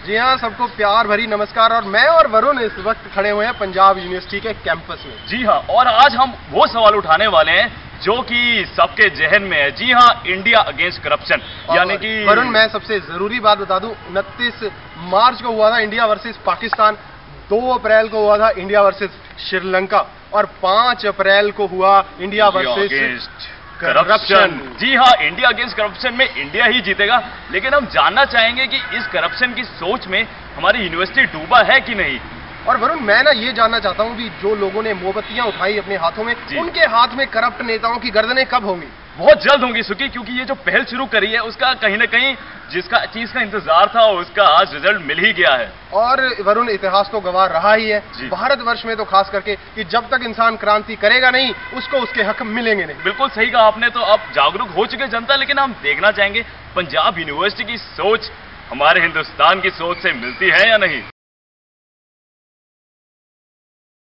जी हाँ, सबको प्यार भरी नमस्कार। और मैं और वरुण इस वक्त खड़े हुए हैं पंजाब यूनिवर्सिटी के कैंपस में। जी हाँ, और आज हम वो सवाल उठाने वाले हैं जो कि सबके जहन में है। जी हाँ, इंडिया अगेंस्ट करप्शन, यानी कि वरुण, मैं सबसे जरूरी बात बता दूं, 29 मार्च को हुआ था इंडिया वर्सेस पाकिस्तान, 2 अप्रैल को हुआ था इंडिया वर्सेस श्रीलंका और 5 अप्रैल को हुआ इंडिया वर्सेस करप्शन। जी हाँ, इंडिया अगेंस्ट करप्शन में इंडिया ही जीतेगा। लेकिन हम जानना चाहेंगे कि इस करप्शन की सोच में हमारी यूनिवर्सिटी डूबा है कि नहीं। और वरुण, मैं ना ये जानना चाहता हूँ कि जो लोगों ने मोमबत्तियां उठाई अपने हाथों में, उनके हाथ में करप्ट नेताओं की गर्दनें कब होंगी? बहुत जल्द होंगी सुखी, क्योंकि ये जो पहल शुरू करी है उसका कहीं ना कहीं जिसका चीज का इंतजार था उसका आज रिजल्ट मिल ही गया है। और वरुण, इतिहास तो गवाह रहा ही है भारतवर्ष में तो खास करके कि जब तक इंसान क्रांति करेगा नहीं उसको उसके हक मिलेंगे नहीं। बिल्कुल सही कहा आपने। तो अब जागरूक हो चुके जनता, लेकिन हम देखना चाहेंगे पंजाब यूनिवर्सिटी की सोच हमारे हिंदुस्तान की सोच से मिलती है या नहीं।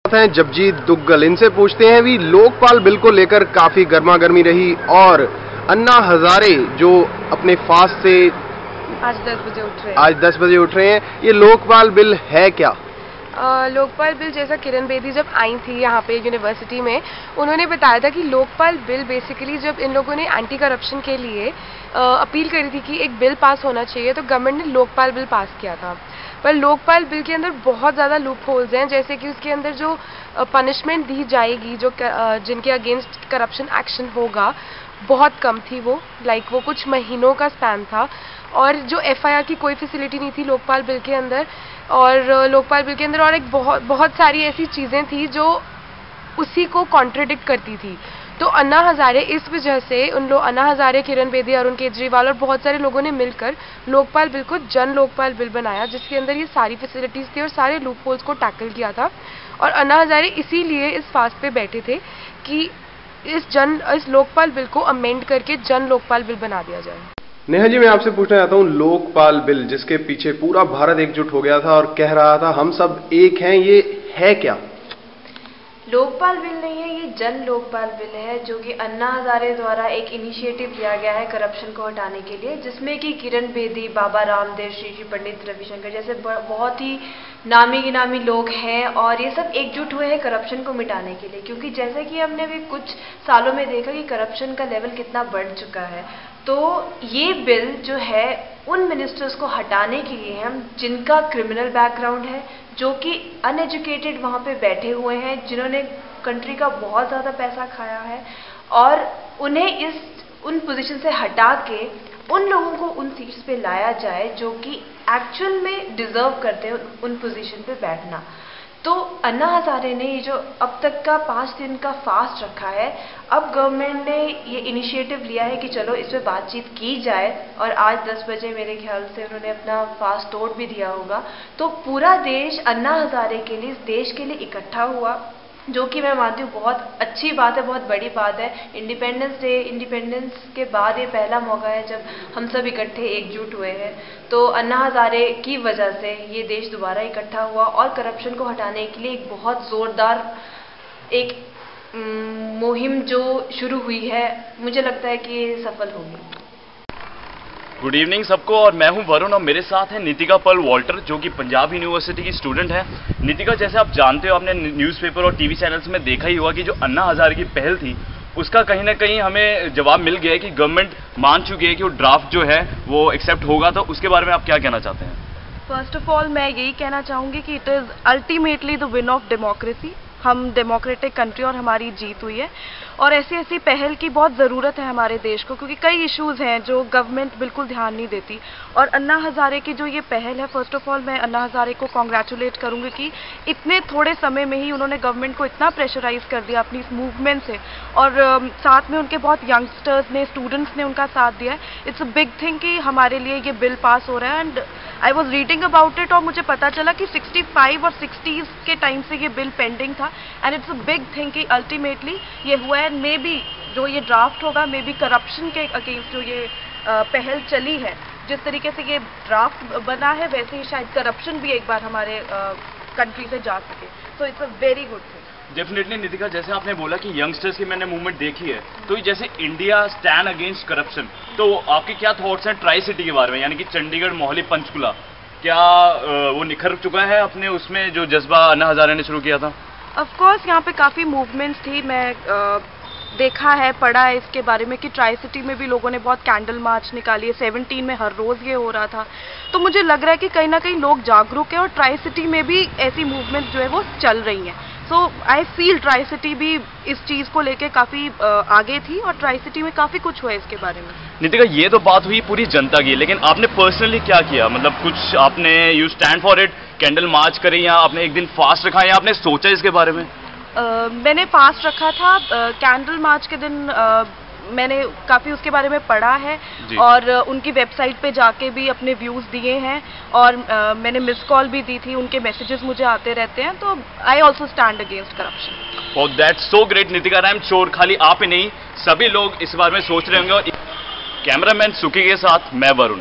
जगजीत दुग्गल, इनसे पूछते हैं भी लोकपाल बिल को लेकर काफी गर्मा गर्मी रही और अन्ना हजारे जो अपने फास्ट से आज 10 बजे उठ रहे हैं, ये लोकपाल बिल है क्या? लोकपाल बिल, जैसा किरण बेदी जब आई थी यहाँ पे यूनिवर्सिटी में, उन्होंने बताया था कि लोकपाल बिल बेसिकली जब इन लोगों ने एंटी करप्शन के लिए अपील करी थी कि एक बिल पास होना चाहिए, तो गवर्नमेंट ने लोकपाल बिल पास किया था। पर लोकपाल बिल के अंदर बहुत ज़्यादा लूप होल्स हैं, जैसे कि उसके अंदर जो पनिशमेंट दी जाएगी, जो जिनके अगेंस्ट करप्शन एक्शन होगा, बहुत कम थी वो, वो कुछ महीनों का स्पैन था। और जो FIR की कोई फैसिलिटी नहीं थी लोकपाल बिल के अंदर। और लोकपाल बिल के अंदर और एक बहुत सारी ऐसी चीज़ें थी जो उसी को कॉन्ट्रडिक्ट करती थी। तो अन्ना हजारे, इस वजह से अन्ना हजारे, किरण बेदी, अरुण केजरीवाल और बहुत सारे लोगों ने मिलकर लोकपाल बिल को जन लोकपाल बिल बनाया, जिसके अंदर ये सारी फैसिलिटीज़ थी और सारे लूप होल्स को टैकल किया था। और अन्ना हजारे इसीलिए इस फास्ट पे बैठे थे कि इस लोकपाल बिल को अमेंड करके जन लोकपाल बिल बना दिया जाए। नेहा जी, मैं आपसे पूछना चाहता हूँ, लोकपाल बिल जिसके पीछे पूरा भारत एकजुट हो गया था और कह रहा था हम सब एक हैं, ये है क्या? लोकपाल बिल नहीं है, ये जन लोकपाल बिल है, जो कि अन्ना हजारे द्वारा एक इनिशिएटिव लिया गया है करप्शन को हटाने के लिए, जिसमें कि किरण बेदी, बाबा रामदेव, श्री पंडित रविशंकर जैसे बहुत ही नामी गिनामी लोग हैं और ये सब एकजुट हुए हैं करप्शन को मिटाने के लिए। क्योंकि जैसे कि हमने भी कुछ सालों में देखा कि करप्शन का लेवल कितना बढ़ चुका है, तो ये बिल जो है उन मिनिस्टर्स को हटाने के लिए हम जिनका क्रिमिनल बैकग्राउंड है, जो कि अनएजुकेटेड वहाँ पे बैठे हुए हैं, जिन्होंने कंट्री का बहुत ज़्यादा पैसा खाया है, और उन्हें उन पोजीशन से हटा के उन लोगों को उन सीट्स पे लाया जाए जो कि एक्चुअल में डिजर्व करते हैं उन पोजीशन पे बैठना। तो अन्ना हजारे ने ये जो अब तक का 5 दिन का फास्ट रखा है, अब गवर्नमेंट ने ये इनिशिएटिव लिया है कि चलो इस पे बातचीत की जाए, और आज 10 बजे मेरे ख्याल से उन्होंने अपना फास्ट तोड़ भी दिया होगा। तो पूरा देश अन्ना हजारे के लिए, इस देश के लिए इकट्ठा हुआ, जो कि मैं मानती हूँ बहुत अच्छी बात है, बहुत बड़ी बात है। इंडिपेंडेंस के बाद ये पहला मौका है जब हम सब इकट्ठे एकजुट हुए हैं। तो अन्ना हजारे की वजह से ये देश दोबारा इकट्ठा हुआ और करप्शन को हटाने के लिए एक बहुत ज़ोरदार एक मुहिम जो शुरू हुई है, मुझे लगता है कि ये सफल होगी। गुड इवनिंग सबको, और मैं हूं वरुण और मेरे साथ है नितिका पल वॉल्टर, जो कि पंजाब यूनिवर्सिटी की स्टूडेंट है। नितिका, जैसे आप जानते हो, आपने न्यूज़पेपर और टीवी चैनल्स में देखा ही हुआ कि जो अन्ना हजारे की पहल थी उसका कहीं ना कहीं हमें जवाब मिल गया है कि गवर्नमेंट मान चुकी है कि वो ड्राफ्ट जो है वो एक्सेप्ट होगा। तो उसके बारे में आप क्या कहना चाहते हैं? फर्स्ट ऑफ ऑल मैं यही कहना चाहूँगी कि it is ultimately the win of democracy. हम डेमोक्रेटिक कंट्री और हमारी जीत हुई है, और ऐसी पहल की बहुत ज़रूरत है हमारे देश को, क्योंकि कई इश्यूज़ हैं जो गवर्नमेंट बिल्कुल ध्यान नहीं देती। और अन्ना हजारे की जो ये पहल है, फर्स्ट ऑफ ऑल मैं अन्ना हजारे को कॉन्ग्रेचुलेट करूँगी कि इतने थोड़े समय में ही उन्होंने गवर्नमेंट को इतना प्रेशराइज कर दिया अपनी इस मूवमेंट से, और साथ में उनके बहुत यंगस्टर्स ने, स्टूडेंट्स ने उनका साथ दिया है। इट्स अ बिग थिंग कि हमारे लिए ये बिल पास हो रहा है। And I was reading about it, और मुझे पता चला कि 65 और 60s के टाइम से ये बिल पेंडिंग था, and it's a big thing कि अल्टीमेटली ये हुआ है। मे बी जो ये ड्राफ्ट होगा, मे बी करप्शन के अगेंस्ट जो ये पहल चली है, जिस तरीके से ये ड्राफ्ट बना है, वैसे ही शायद करप्शन भी एक बार हमारे कंट्री से जा सके। So it's a very good thing. Definitely Nitika, जैसे आपने बोला कि यंगस्टर्स की मैंने मूवमेंट देखी है, तो जैसे इंडिया स्टैंड अगेंस्ट करप्शन, तो आपके क्या थॉट्स हैं ट्राई सिटी के बारे में, यानी कि चंडीगढ़, मोहाली, पंचकुला? क्या वो निखर चुका है अपने उसमें जो जज्बा अन्ना हजारे ने शुरू किया था? ऑफ कोर्स यहाँ पे काफ़ी मूवमेंट्स थी। मैं देखा है, पढ़ा है इसके बारे में कि ट्राई सिटी में भी लोगों ने बहुत कैंडल मार्च निकाली है। 17 में हर रोज़ ये हो रहा था। तो मुझे लग रहा है कि कहीं ना कहीं लोग जागरूक हैं और ट्राई सिटी में भी ऐसी मूवमेंट जो है वो चल रही हैं। सो आई फील ट्राई सिटी भी इस चीज़ को लेके काफ़ी आगे थी और ट्राई सिटी में काफ़ी कुछ हुआ है इसके बारे में। नितिका, ये तो बात हुई पूरी जनता की, लेकिन आपने पर्सनली क्या किया? मतलब कुछ आपने you stand for it, candle march करी, या आपने एक दिन फास्ट रखा, या आपने सोचा इसके बारे में? मैंने फास्ट रखा था। कैंडल मार्च के दिन मैंने काफ़ी उसके बारे में पढ़ा है और उनकी वेबसाइट पे जाके भी अपने व्यूज़ दिए हैं और मैंने मिस कॉल भी दी थी। उनके मैसेजेस मुझे आते रहते हैं। तो I also stand against corruption. और that's so great Nitika. I am sure खाली आप ही नहीं, सभी लोग इस बारे में सोच रहे होंगे। और कैमरामैन सुकी के साथ मैं वरुण।